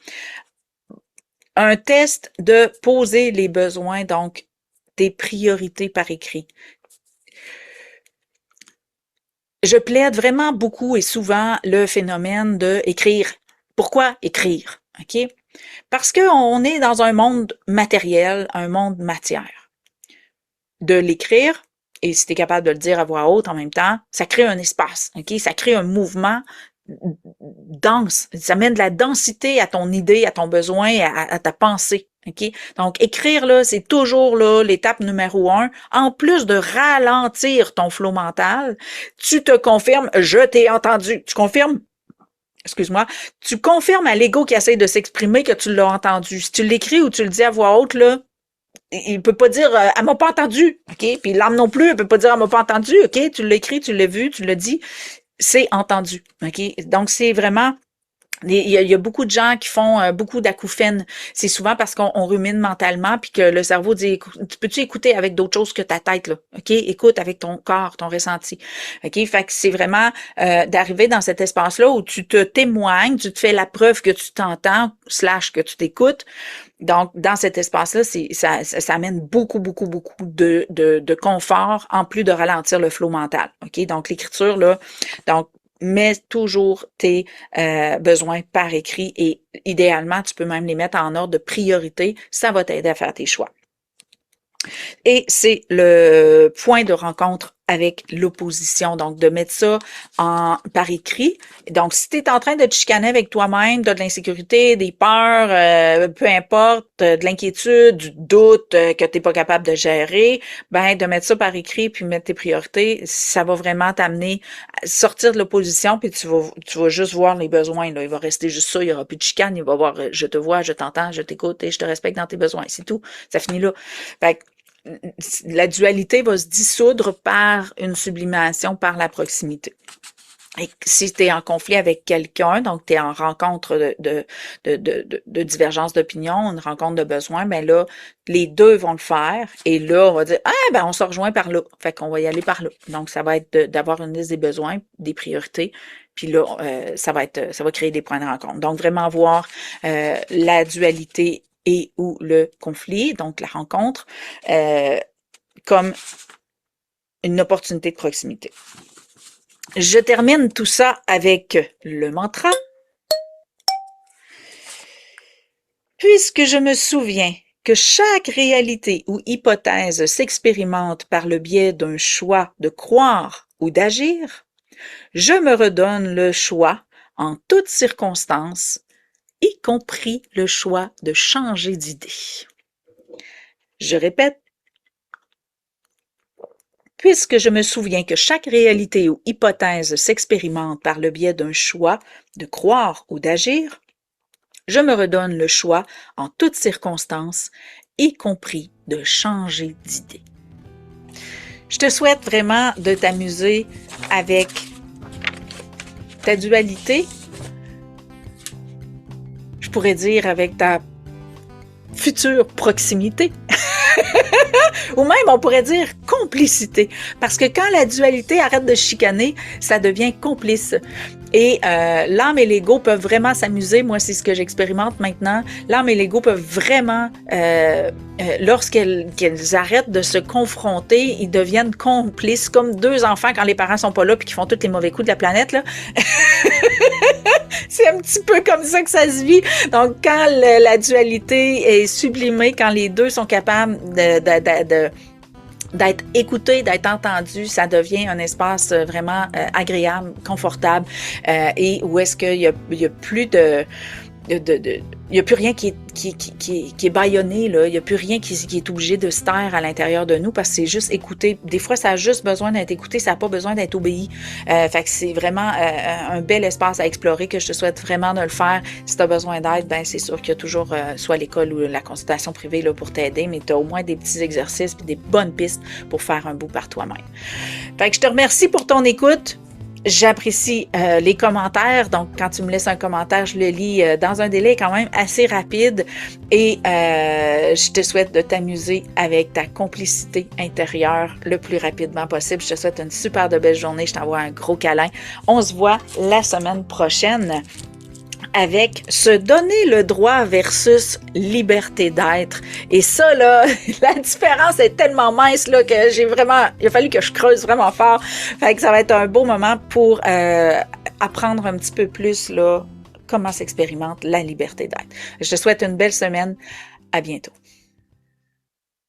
un test de poser les besoins, donc tes priorités par écrit. Je plaide vraiment beaucoup et souvent le phénomène de écrire. Pourquoi écrire? OK? Parce qu'on est dans un monde matériel, un monde matière. De l'écrire, et si tu es capable de le dire à voix haute en même temps, ça crée un espace, OK? Ça crée un mouvement dense. Ça mène de la densité à ton idée, à ton besoin, à ta pensée. OK? Donc, écrire, là, c'est toujours là l'étape numéro 1. En plus de ralentir ton flot mental, tu te confirmes, je t'ai entendu. Tu confirmes, excuse-moi, tu confirmes à l'ego qui essaie de s'exprimer que tu l'as entendu. Si tu l'écris ou tu le dis à voix haute, là, il peut pas dire elle m'a pas entendu, OK? Puis l'âme non plus, elle peut pas dire elle m'a pas entendu, OK? Tu l'écris, tu l'as vu, tu l'as dit, c'est entendu, OK? Donc c'est vraiment il y a beaucoup de gens qui font beaucoup d'acouphènes. C'est souvent parce qu'on rumine mentalement puis que le cerveau dit peux-tu écouter avec d'autres choses que ta tête là, ok? Écoute avec ton corps, ton ressenti, ok? Fait que c'est vraiment d'arriver dans cet espace-là où tu te témoignes, tu te fais la preuve que tu t'entends / que tu t'écoutes. Donc dans cet espace-là, ça amène beaucoup de confort en plus de ralentir le flot mental, ok? Donc l'écriture là, donc mets toujours tes besoins par écrit et idéalement, tu peux même les mettre en ordre de priorité. Ça va t'aider à faire tes choix. Et c'est le point de rencontre avec l'opposition. Donc, de mettre ça par écrit. Donc, si tu es en train de te chicaner avec toi-même, de l'insécurité, des peurs, peu importe, de l'inquiétude, du doute que tu n'es pas capable de gérer, ben de mettre ça par écrit puis mettre tes priorités, ça va vraiment t'amener à sortir de l'opposition puis tu vas juste voir les besoins. Là. Il va rester juste ça, il n'y aura plus de chicane, il va voir je te vois, je t'entends, je t'écoute et je te respecte dans tes besoins. C'est tout. Ça finit là. Fait que, la dualité va se dissoudre par une sublimation, par la proximité. Et si tu es en conflit avec quelqu'un, donc tu es en rencontre de divergence d'opinion, une rencontre de besoins, ben là, les deux vont le faire. Et là, on va dire, ben on se rejoint par là. Fait qu'on va y aller par là. Donc, ça va être d'avoir une liste des besoins, des priorités. Puis là, ça va créer des points de rencontre. Donc, vraiment voir la dualité et ou le conflit, donc la rencontre, comme une opportunité de proximité. Je termine tout ça avec le mantra. Puisque je me souviens que chaque réalité ou hypothèse s'expérimente par le biais d'un choix de croire ou d'agir, je me redonne le choix en toutes circonstances, y compris le choix de changer d'idée. Je répète, puisque je me souviens que chaque réalité ou hypothèse s'expérimente par le biais d'un choix de croire ou d'agir, je me redonne le choix en toutes circonstances, y compris de changer d'idée. Je te souhaite vraiment de t'amuser avec ta dualité, je pourrais dire avec ta future proximité. Ou même, on pourrait dire complicité. Parce que quand la dualité arrête de chicaner, ça devient complice. Et l'âme et l'ego peuvent vraiment s'amuser. Moi, c'est ce que j'expérimente maintenant. L'âme et l'ego peuvent vraiment, lorsqu'elles arrêtent de se confronter, ils deviennent complices, comme deux enfants quand les parents sont pas là puis qui font tous les mauvais coups de la planète, là. C'est un petit peu comme ça que ça se vit. Donc, quand la dualité est sublimée, quand les deux sont capables d'être écoutés, d'être entendus, ça devient un espace vraiment agréable, confortable, et où est-ce qu'il y a plus il y a plus rien qui est bâillonné, là. Il y a plus rien qui est obligé de se taire à l'intérieur de nous parce que c'est juste écouté. Des fois, ça a juste besoin d'être écouté, ça n'a pas besoin d'être obéi. Fait que c'est vraiment un bel espace à explorer que je te souhaite vraiment de le faire. Si tu as besoin d'aide, ben c'est sûr qu'il y a toujours soit l'école ou la consultation privée là, pour t'aider, mais tu as au moins des petits exercices et des bonnes pistes pour faire un bout par toi-même. Fait que je te remercie pour ton écoute. J'apprécie les commentaires, donc quand tu me laisses un commentaire, je le lis dans un délai quand même assez rapide et je te souhaite de t'amuser avec ta complicité intérieure le plus rapidement possible. Je te souhaite une super de belle journée, je t'envoie un gros câlin. On se voit la semaine prochaine avec se donner le droit versus liberté d'être. Et ça, là, la différence est tellement mince, là, que il a fallu que je creuse vraiment fort. Fait que ça va être un beau moment pour apprendre un petit peu plus, là, comment s'expérimente la liberté d'être. Je te souhaite une belle semaine. À bientôt.